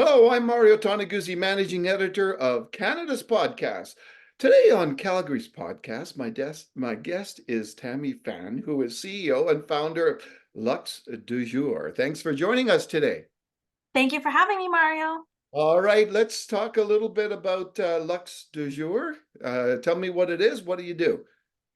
Hello, I'm Mario Toneguzzi, managing editor of Canada's podcast. Today on Calgary's podcast, my guest is Tammy Fan, who is CEO and founder of Luxe du Jour. Thanks for joining us today. Thank you for having me, Mario. All right, let's talk a little bit about Luxe du Jour. Tell me what it is. What do you do?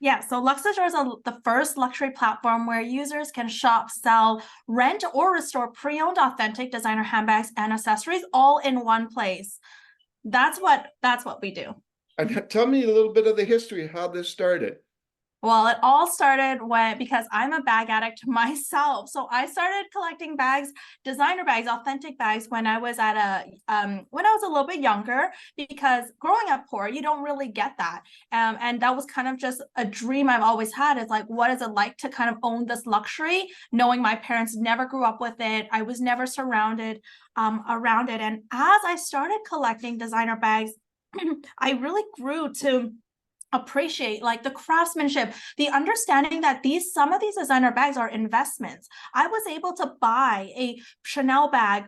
Yeah, so Luxor is the first luxury platform where users can shop, sell, rent, or restore pre-owned authentic designer handbags and accessories all in one place. That's what we do. And tell me a little bit of the history, how this started. Well, it all started because I'm a bag addict myself. So I started collecting bags, designer bags, authentic bags when I was when I was a little bit younger, because growing up poor, you don't really get that. And that was kind of just a dream I've always had. Is like, what is it like to kind of own this luxury, knowing my parents never grew up with it. I was never surrounded around it. And as I started collecting designer bags, I really grew to appreciate like the craftsmanship, the understanding that some of these designer bags are investments. I was able to buy a Chanel bag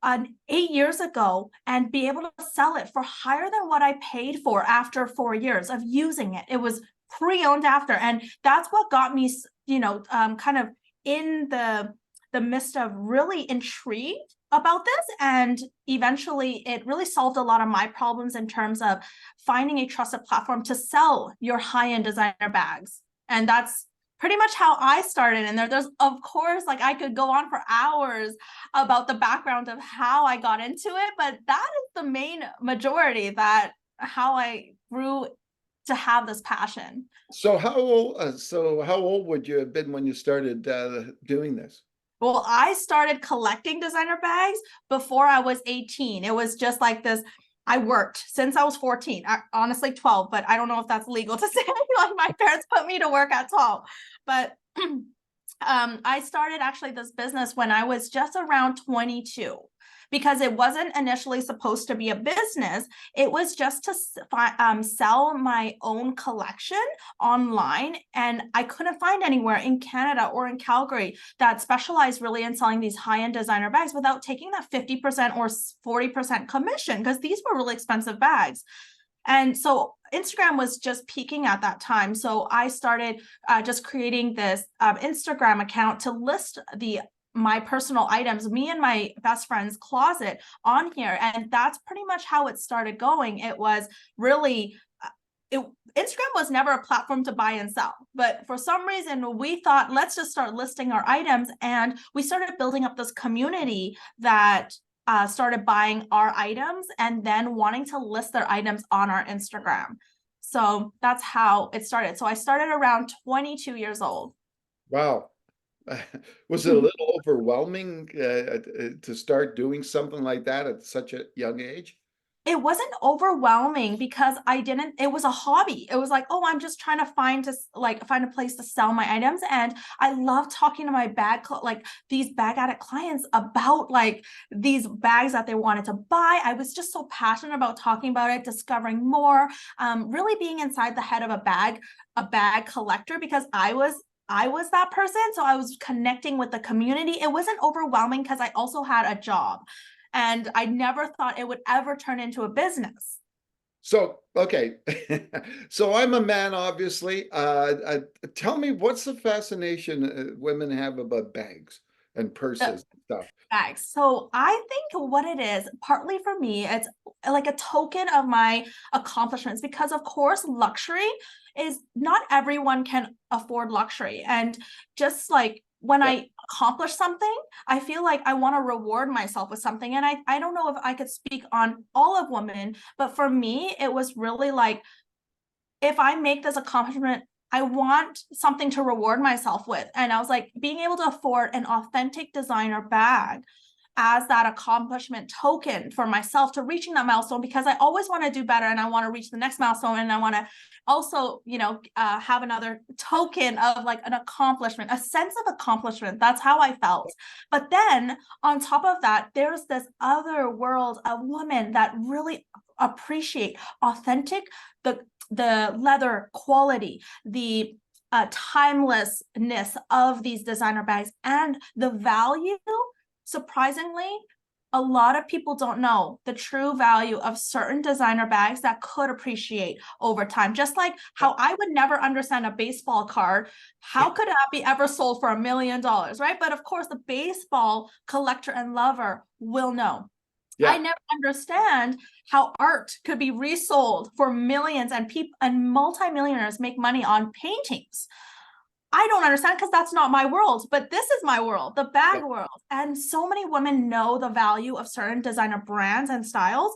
8 years ago and be able to sell it for higher than what I paid for after 4 years of using it. It was pre-owned after, and that's what got me, kind of in the midst of really intrigued about this. And eventually it really solved a lot of my problems in terms of finding a trusted platform to sell your high-end designer bags. And that's pretty much how I started. And there's of course, like, I could go on for hours about the background of how I got into it, but that is the main majority, that how I grew to have this passion. So how old would you have been when you started doing this? Well, I started collecting designer bags before I was 18. It was just like this. I worked since I was 14, honestly 12, but I don't know if that's legal to say. Like, my parents put me to work at 12. But I started actually this business when I was just around 22, because it wasn't initially supposed to be a business. It was just to sell my own collection online. And I couldn't find anywhere in Canada or in Calgary that specialized really in selling these high-end designer bags without taking that 50% or 40% commission, because these were really expensive bags. And so Instagram was just peaking at that time. So I started just creating this Instagram account to list my personal items, me and my best friend's closet on here. And that's pretty much how it started going. It was really, Instagram was never a platform to buy and sell, but for some reason we thought, let's just start listing our items. And we started building up this community that started buying our items and then wanting to list their items on our Instagram. So that's how it started. So I started around 22 years old. Wow. Was it a little overwhelming to start doing something like that at such a young age? It wasn't overwhelming because it was a hobby. It was like, oh, I'm just trying to find a place to sell my items. And I love talking to my these bag addict clients about like these bags that they wanted to buy. I was just so passionate about talking about it, discovering more, really being inside the head of a bag collector, because I was that person. So I was connecting with the community. It wasn't overwhelming because I also had a job. And I never thought it would ever turn into a business. So, okay. So I'm a man, obviously. Tell me, what's the fascination women have about bags and Uh, purses and stuff? Bags. So I think what it is, partly for me, it's like a token of my accomplishments, because of course, luxury is not everyone can afford luxury. And just like when Yeah. I accomplish something, I feel like I want to reward myself with something. And I don't know if I could speak on all of women, but for me, it was really like, if I make this accomplishment, I want something to reward myself with. And I was like, being able to afford an authentic designer bag as that accomplishment token for myself to reaching that milestone, because I always want to do better and I want to reach the next milestone. And I want to also, have another token of like an accomplishment, a sense of accomplishment. That's how I felt. But then on top of that, there's this other world of women that really appreciate authentic, the leather quality, the timelessness of these designer bags, and the value, surprisingly, a lot of people don't know the true value of certain designer bags that could appreciate over time. Just like how I would never understand a baseball card. How could that be ever sold for $1 million, right? But of course, the baseball collector and lover will know. I Yeah. never understand how art could be resold for millions and people and multimillionaires make money on paintings. I don't understand because that's not my world, but this is my world, the bag world. And so many women know the value of certain designer brands and styles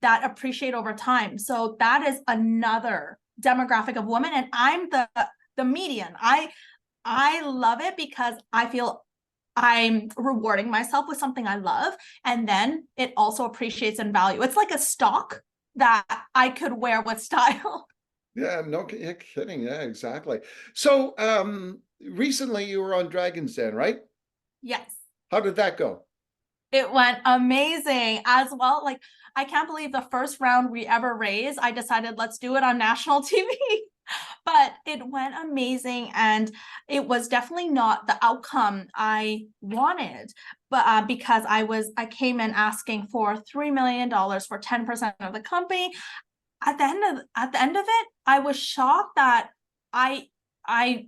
that appreciate over time. So that is another demographic of women. And I'm the median. I love it because I feel I'm rewarding myself with something I love. And then it also appreciates in value. It's like a stock that I could wear with style. Yeah, no you're kidding. Yeah, exactly. So, recently you were on Dragon's Den, right? Yes. How did that go? It went amazing as well. Like, I can't believe the first round we ever raised, I decided let's do it on national TV. But it went amazing, and it was definitely not the outcome I wanted. But because I came in asking for $3 million for 10% of the company. At the end of it, I was shocked that I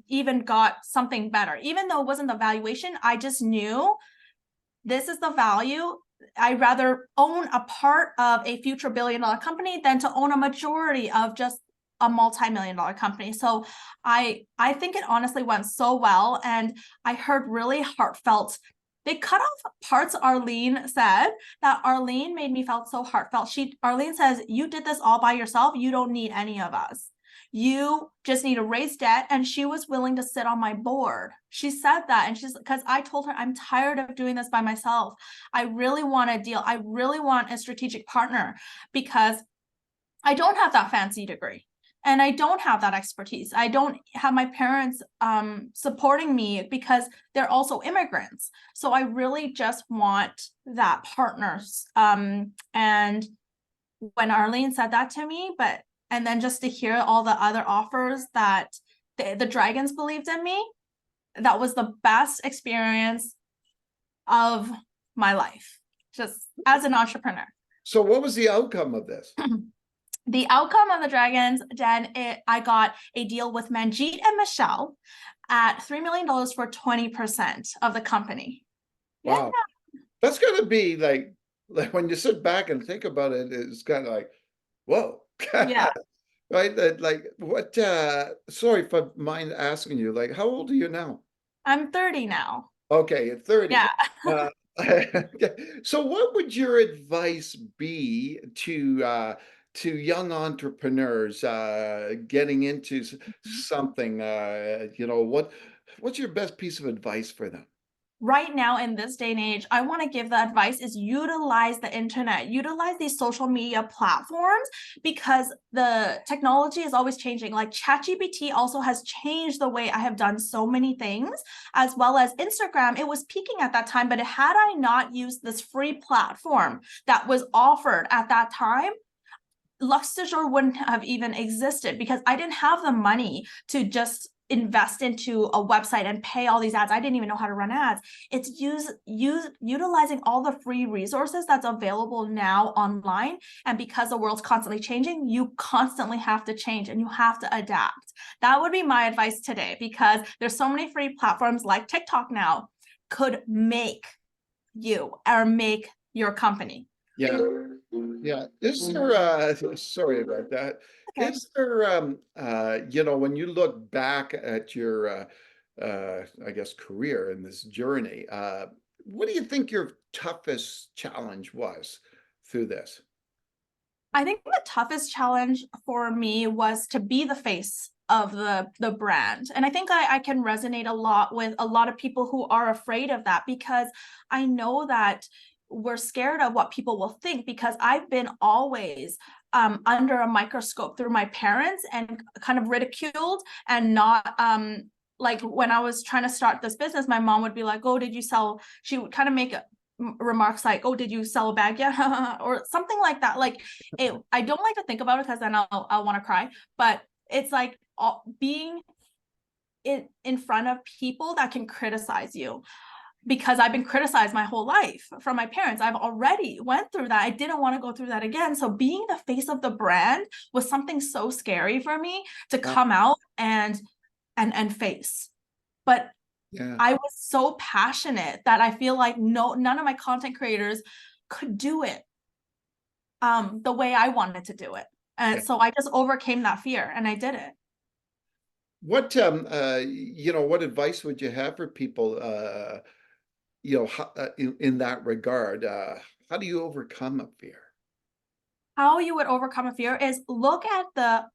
even got something better. Even though it wasn't the valuation, I just knew this is the value. I'd rather own a part of a future billion-dollar company than to own a majority of just a multi-million-dollar company. So I think it honestly went so well, and I heard really heartfelt. They cut off parts Arlene said that Arlene made me felt so heartfelt. Arlene says, you did this all by yourself. You don't need any of us. You just need to raise debt. And she was willing to sit on my board. She said that. And she's because I told her, I'm tired of doing this by myself. I really want a deal. I really want a strategic partner because I don't have that fancy degree. And I don't have that expertise. I don't have my parents supporting me because they're also immigrants. So I really just want that partners. And when Arlene said that to me, and then just to hear all the other offers that the Dragons believed in me, that was the best experience of my life, just as an entrepreneur. So what was the outcome of this? The outcome of the Dragons Den, I got a deal with Manjeet and Michelle at $3 million for 20% of the company. Wow. Yeah. That's gonna be like when you sit back and think about it, it's kind of like, whoa. Yeah. Right? Like what sorry if I mind asking you, like how old are you now? I'm 30 now. Okay, at 30. Yeah. Uh, so what would your advice be to young entrepreneurs getting into something what's your best piece of advice for them? Right now in this day and age, I want to give the advice is utilize the internet, utilize these social media platforms because the technology is always changing. Like ChatGPT also has changed the way I have done so many things, as well as Instagram. It was peaking at that time, but had I not used this free platform that was offered at that time, Luxe du Jour wouldn't have even existed because I didn't have the money to just invest into a website and pay all these ads. I didn't even know how to run ads. It's utilizing all the free resources that's available now online. And because the world's constantly changing, you constantly have to change and you have to adapt. That would be my advice today because there's so many free platforms like TikTok now could make you or make your company. Yeah. Yeah. Is there sorry about that. Okay. Is there when you look back at your I guess career in this journey, what do you think your toughest challenge was through this? I think the toughest challenge for me was to be the face of the brand. And I think I can resonate a lot with a lot of people who are afraid of that because I know that we're scared of what people will think because I've been always under a microscope through my parents and kind of ridiculed and not like when I was trying to start this business, my mom would be like, oh, did you sell? She would kind of make remarks like, oh, did you sell a bag yet? Or something like that. Like I don't like to think about it because then I'll want to cry. But it's like being in front of people that can criticize you. because I've been criticized my whole life from my parents. I've already went through that. I didn't want to go through that again. So being the face of the brand was something so scary for me to Yeah. come out and face. But Yeah. I was so passionate that I feel like none of my content creators could do it the way I wanted to do it. And Yeah. so I just overcame that fear and I did it. What what advice would you have for people in that regard? How do you overcome a fear? How you would overcome a fear is look at the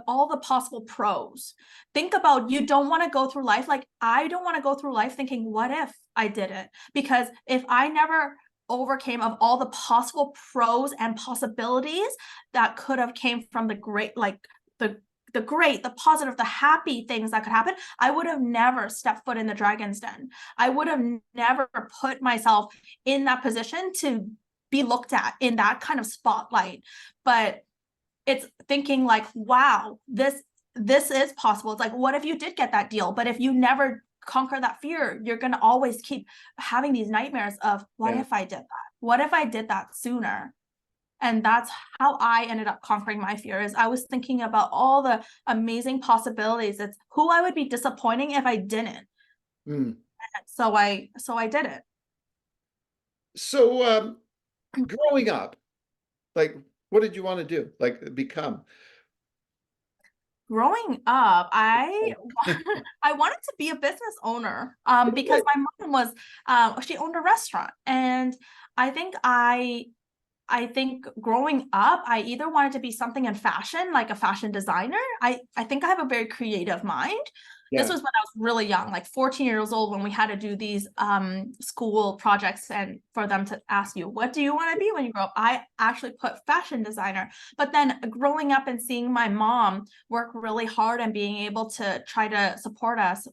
all the possible pros. Think about, you don't want to go through life like I don't want to go through life thinking, what if I did it? Because if I never overcame of all the possible pros and possibilities that could have came from the great, like the great, the positive, the happy things that could happen, I would have never stepped foot in the dragon's den. I would have never put myself in that position to be looked at in that kind of spotlight. But it's thinking like, wow, this is possible. It's like, what if you did get that deal? But if you never conquer that fear, you're going to always keep having these nightmares of, what Yeah. if I did that? What if I did that sooner? And that's how I ended up conquering my fears. I was thinking about all the amazing possibilities. It's who I would be disappointing if I didn't. Mm. So I did it. So, growing up, like, what did you want to do? Like, become? Growing up, I wanted to be a business owner because Really? my mom was she owned a restaurant, and I think I think growing up, I either wanted to be something in fashion, like a fashion designer. I think I have a very creative mind. This Yeah. was when I was really young, like 14 years old, when we had to do these school projects, and for them to ask you, what do you want to be when you grow up? I actually put fashion designer. But then growing up and seeing my mom work really hard and being able to try to support us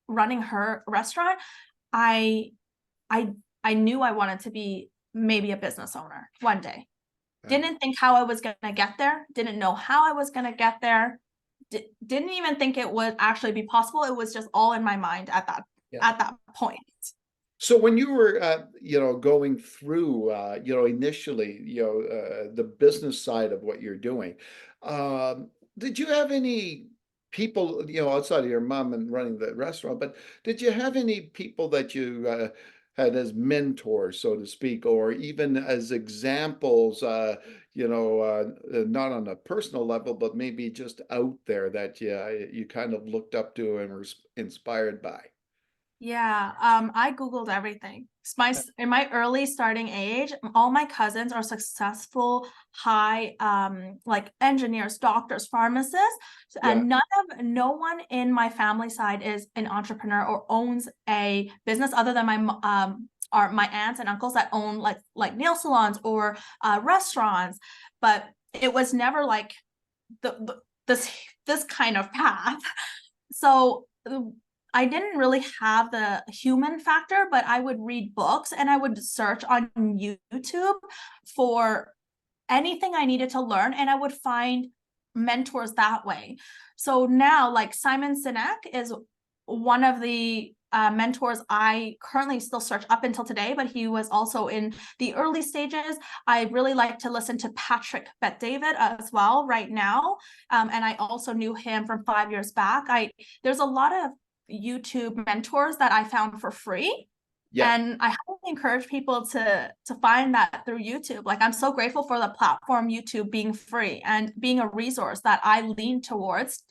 running her restaurant, I I I knew I wanted to be maybe a business owner one day. Uh, Didn't think how I was going to get there. Didn't know how I was going to get there. Didn't even think it would actually be possible. It was just all in my mind yeah. at that point. So when you were, going through, initially, the business side of what you're doing, did you have any people, outside of your mom and running the restaurant, but did you have any people that you had as mentors, so to speak, or even as examples, not on a personal level, but maybe just out there that you kind of looked up to and were inspired by? Yeah, I Googled everything. In my early starting age, all my cousins are successful, high, like engineers, doctors, pharmacists, Yeah. and no one in my family side is an entrepreneur or owns a business other than are my aunts and uncles that own like nail salons or restaurants. But it was never like this kind of path. So I didn't really have the human factor, but I would read books and I would search on YouTube for anything I needed to learn, and I would find mentors that way. So now, like Simon Sinek is one of the mentors I currently still search up until today, but he was also in the early stages. I really like to listen to Patrick Bet-David as well right now. And I also knew him from 5 years back. There's a lot of YouTube mentors that I found for free. Yeah. And I highly encourage people to find that through YouTube. Like, I'm so grateful for the platform YouTube being free and being a resource that I lean towards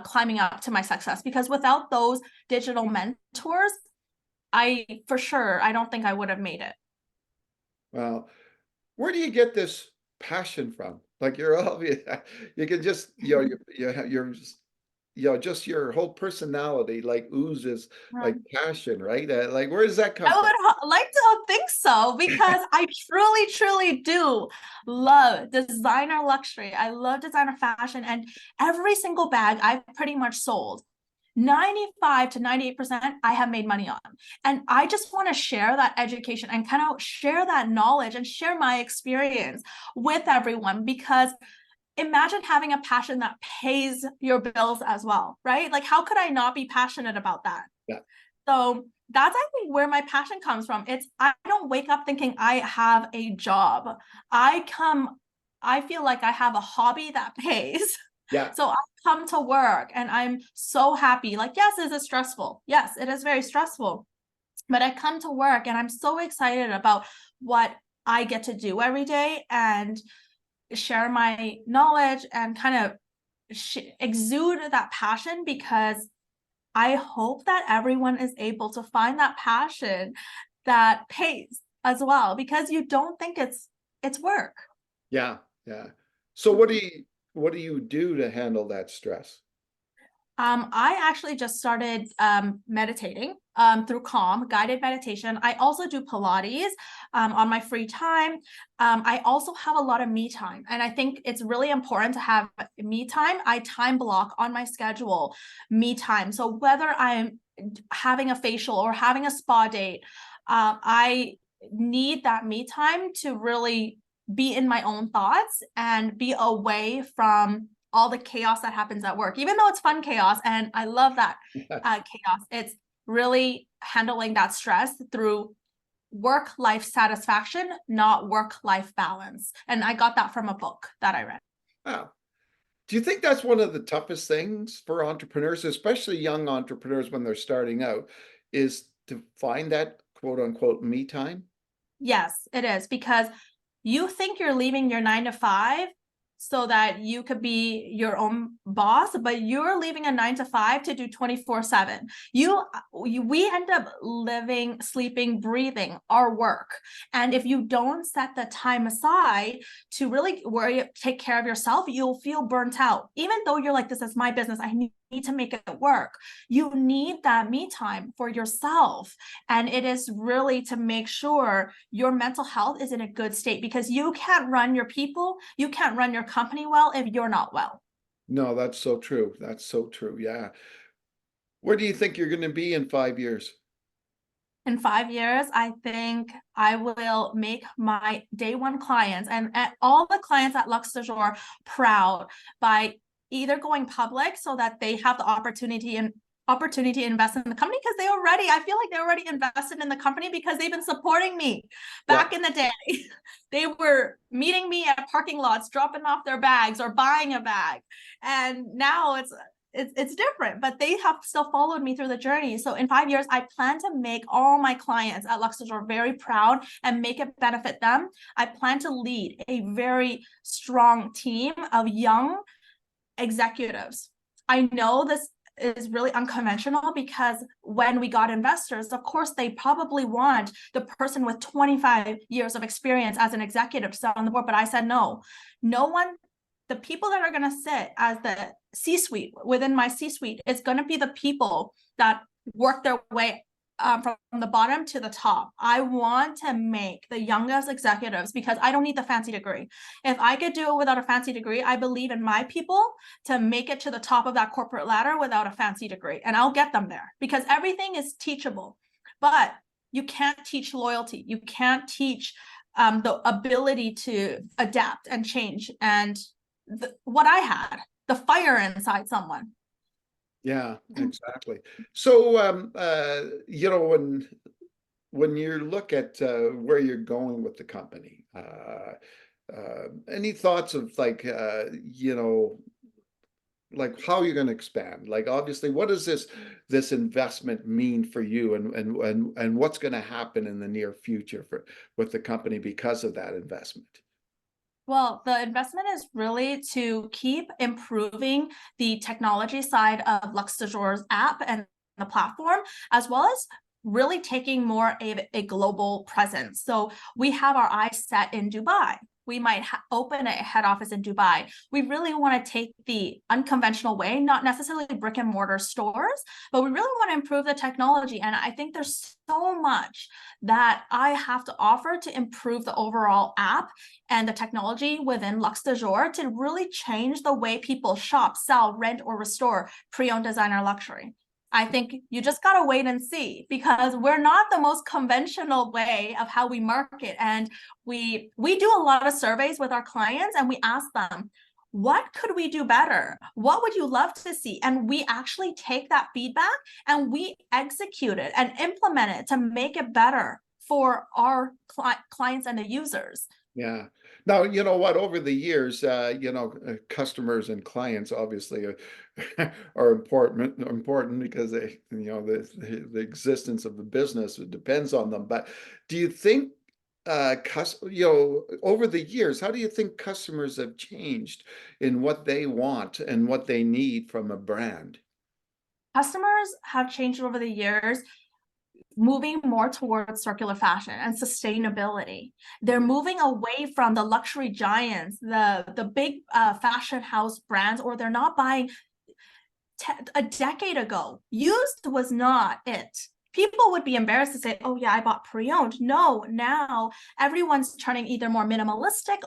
climbing up to my success. Because without those digital mentors, I don't think I would have made it. Well, where do you get this passion from? Like you're obvious, you can just, just your whole personality like oozes like passion, right? Like, where does that come I from? would like to think so, because I truly, truly do love designer luxury. I love designer fashion, and every single bag I've pretty much sold, 95 to 98%, I have made money on. And I just want to share that education and kind of share that knowledge and share my experience with everyone, because imagine having a passion that pays your bills as well, right? Like, how could I not be passionate about that? Yeah. So that's I think where my passion comes from. I don't wake up thinking I have a job. I feel like I have a hobby that pays. Yeah. So I come to work and I'm so happy. Like, yes, is it stressful? Yes, it is very stressful. But I come to work and I'm so excited about what I get to do every day and share my knowledge and kind of exude that passion, because I hope that everyone is able to find that passion that pays as well, because you don't think it's work. Yeah. Yeah. So what do you do to handle that stress? I actually just started meditating through Calm, guided meditation. I also do Pilates on my free time. I also have a lot of me time. And I think it's really important to have me time. I time block on my schedule, me time. So whether I'm having a facial or having a spa date, I need that me time to really be in my own thoughts and be away from all the chaos that happens at work, even though it's fun chaos. And I love that chaos. It's really handling that stress through work-life satisfaction, not work-life balance. And I got that from a book that I read. Wow. Do you think that's one of the toughest things for entrepreneurs, especially young entrepreneurs when they're starting out, is to find that quote unquote me time? Yes, it is, because you think you're leaving your 9 to 5 so that you could be your own boss, but you're leaving a 9 to 5 to do 24/7. We end up living, sleeping, breathing our work. And if you don't set the time aside to really take care of yourself, you'll feel burnt out. Even though you're like, this is my business, I need to make it work. You need that me time for yourself. And it is really to make sure your mental health is in a good state, because you can't run your people, you can't run your company well if you're not well. No, that's so true. That's so true. Yeah. Where do you think you're going to be in 5 years? In 5 years, I think I will make my day one clients and all the clients at Luxe du Jour proud by either going public so that they have the opportunity to invest in the company, because I feel like they already invested in the company because they've been supporting me Yeah. back in the day. They were meeting me at parking lots, dropping off their bags or buying a bag. And now it's different, but they have still followed me through the journey. So in 5 years, I plan to make all my clients at Luxe du Jour very proud and make it benefit them. I plan to lead a very strong team of young executives. I know this is really unconventional, because when we got investors, of course, they probably want the person with 25 years of experience as an executive to sit on the board. But I said, no one, the people that are going to sit as the C-suite within my C-suite is going to be the people that work their way from the bottom to the top. I want to make the youngest executives, because I don't need the fancy degree. If I could do it without a fancy degree, I believe in my people to make it to the top of that corporate ladder without a fancy degree, and I'll get them there, because everything is teachable. But you can't teach loyalty. You can't teach the ability to adapt and change. And what I had, the fire inside someone. Yeah, exactly. So, when you look at where you're going with the company, any thoughts of like how you're going to expand? Like, obviously, what does this investment mean for you, and what's going to happen in the near future with the company because of that investment? Well, the investment is really to keep improving the technology side of Luxe du Jour's app and the platform, as well as really taking more of a global presence. So we have our eyes set in Dubai. We might open a head office in Dubai. We really want to take the unconventional way, not necessarily brick and mortar stores, but we really want to improve the technology. And I think there's so much that I have to offer to improve the overall app and the technology within Luxe du Jour to really change the way people shop, sell, rent, or restore pre-owned designer luxury. I think you just got to wait and see, because we're not the most conventional way of how we market. And we do a lot of surveys with our clients, and we ask them, what could we do better? What would you love to see? And we actually take that feedback and we execute it and implement it to make it better for our clients and the users. Yeah. Now, you know what, over the years, customers and clients obviously are important because the existence of the business depends on them. But do you think, over the years, how do you think customers have changed in what they want and what they need from a brand? Customers have changed over the years, moving more towards circular fashion and sustainability. They're moving away from the luxury giants, the big fashion house brands, or they're not buying a decade ago. Used was not it. People would be embarrassed to say, oh yeah, I bought pre-owned. No, now everyone's turning either more minimalistic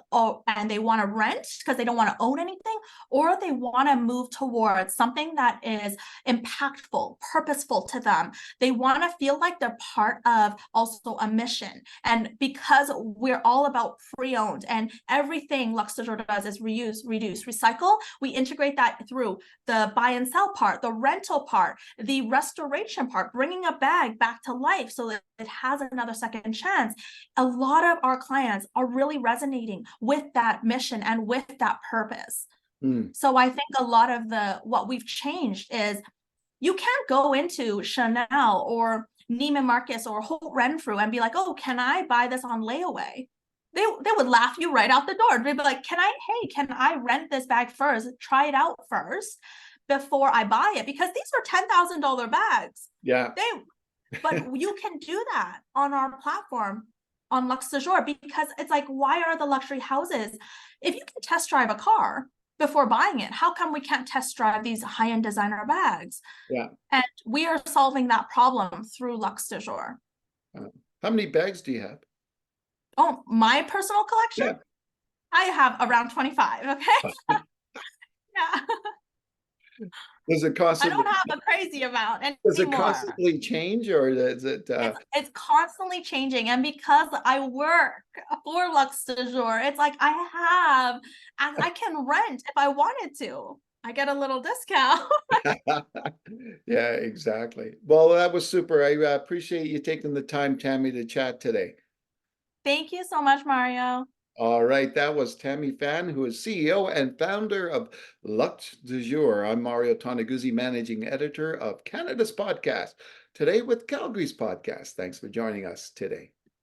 and they want to rent because they don't want to own anything, or they want to move towards something that is impactful, purposeful to them. They want to feel like they're part of also a mission. And because we're all about pre-owned and everything Luxe du Jour does is reuse, reduce, recycle, we integrate that through the buy and sell part, the rental part, the restoration part, bringing a back to life so that it has another second chance. A lot of our clients are really resonating with that mission and with that purpose. Mm. So I think a lot of what we've changed is you can't go into Chanel or Neiman Marcus or Holt Renfrew and be like, oh, can I buy this on layaway? They would laugh you right out the door. They'd be like, can I rent this bag first, try it out first before I buy it? Because these are $10,000 bags. Yeah. But you can do that on our platform on Luxe du Jour, because it's like, why are the luxury houses? If you can test drive a car before buying it, how come we can't test drive these high-end designer bags? Yeah. And we are solving that problem through Luxe du Jour. How many bags do you have? Oh, my personal collection? Yeah. I have around 25, okay? Yeah. Does it I constantly don't have a crazy amount does it anymore. constantly change, or is it It's constantly changing, and because I work for Luxe du Jour, it's like I can rent if I wanted to. I get a little discount. Yeah, exactly. Well, that was super. I appreciate you taking the time, Tammy, to chat today. Thank you so much, Mario. All right, that was Tammy Fan, who is CEO and founder of Luxe du Jour. I'm Mario Toneguzzi, managing editor of Canada's podcast. Today with Calgary's podcast. Thanks for joining us today.